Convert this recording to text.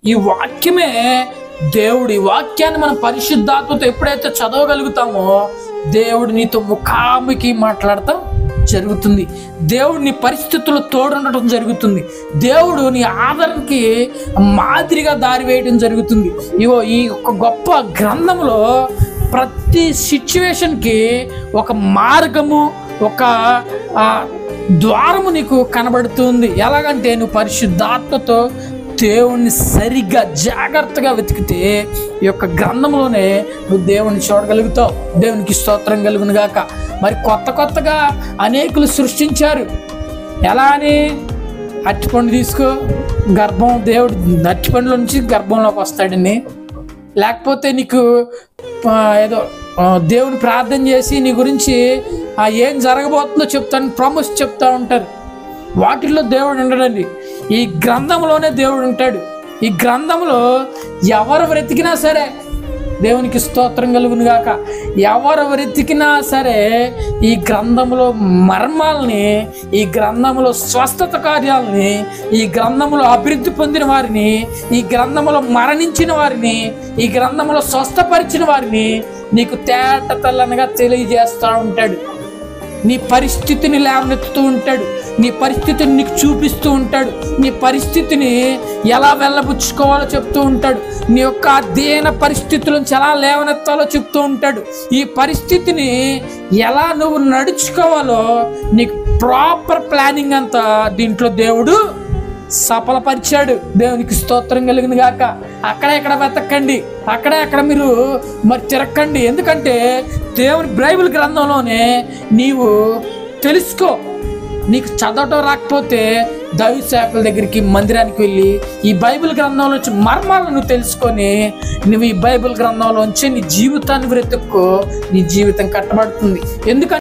ఈ వాక్యమే దేవుడు. ఈ వాక్యాన్ని మనం పరిశుద్ధాత్మతో ఎప్పుడైతే చదవగలుగుతామో దేవుడు నీతో ముఖాముఖి మాట్లాడటం జరుగుతుంది. దేవుడు నీ పరిస్థితుల్లో తోడుండటం జరుగుతుంది. దేవుడు నీ ఆదరణకి మాదిరిగా దారి వేయడం జరుగుతుంది. ఇగో ఈ ఒక గొప్ప గ్రంథంలో ప్రతి సిచ్యువేషన్కి ఒక మార్గము, ఒక ద్వారము నీకు కనబడుతుంది. ఎలాగంటే నువ్వు పరిశుద్ధాత్మతో దేవుణ్ణి సరిగ్గా జాగ్రత్తగా వెతికితే ఈ యొక్క గ్రంథంలోనే నువ్వు దేవుణ్ణి చూడగలుగుతావు. దేవునికి స్తోత్రం కలుగును గాక. మరి కొత్తగా అనేకులు సృష్టించారు. ఎలా అని? అరటిపండు తీసుకో, గర్భం, దేవుడు అరటిపండులో నుంచి గర్భంలోకి వస్తాడని. లేకపోతే నీకు ఏదో దేవుని ప్రార్థన చేసి నీ గురించి ఏం జరగబోతుందో చెప్తాను, ప్రామిస్ చెప్తా ఉంటారు. వాటిల్లో దేవుడు ఉండడండి. ఈ గ్రంథంలోనే దేవుడు ఉంటాడు. ఈ గ్రంథంలో ఎవరు వెతికినా సరే, దేవునికి స్తోత్రం కలుగును గాక, ఎవరు వెతికినా సరే ఈ గ్రంథంలో మర్మాలని, ఈ గ్రంథంలో స్వస్థత కార్యాలని, ఈ గ్రంథంలో అభివృద్ధి పొందిన వారిని, ఈ గ్రంథంలో మరణించిన వారిని, ఈ గ్రంథంలో స్వస్థపరిచిన వారిని నీకు తేట తెల్లనగా తెలియజేస్తూ ఉంటాడు. నీ పరిస్థితిని లేవనెత్తుతూ ఉంటాడు. నీ పరిస్థితిని నీకు చూపిస్తూ ఉంటాడు. నీ పరిస్థితిని ఎలా వెళ్ళబుచ్చుకోవాలో చెప్తూ ఉంటాడు. నీ యొక్క అధ్యయన పరిస్థితుల నుంచి ఎలా లేవనెత్తాలో చెప్తూ ఉంటాడు. ఈ పరిస్థితిని ఎలా నువ్వు నడుచుకోవాలో నీకు ప్రాపర్ ప్లానింగ్ అంతా దీంట్లో దేవుడు సఫలపరిచాడు. దేవునికి స్తోత్రం కలిగిన గాక. అక్కడ వెతకండి, అక్కడ మీరు మరి తిరక్కండి. ఎందుకంటే దేవుని బైబిల్ గ్రంథంలోనే నీవు తెలుసుకో. నీకు చదవటం రాకపోతే దైవ సేవకుల దగ్గరికి, మందిరానికి వెళ్ళి ఈ బైబిల్ గ్రంథంలోంచి మర్మాలను నువ్వు తెలుసుకొని నువ్వు ఈ బైబిల్ గ్రంథంలోంచి నీ జీవితాన్ని వెతుక్కో. నీ జీవితం కట్టబడుతుంది. ఎందుకంటే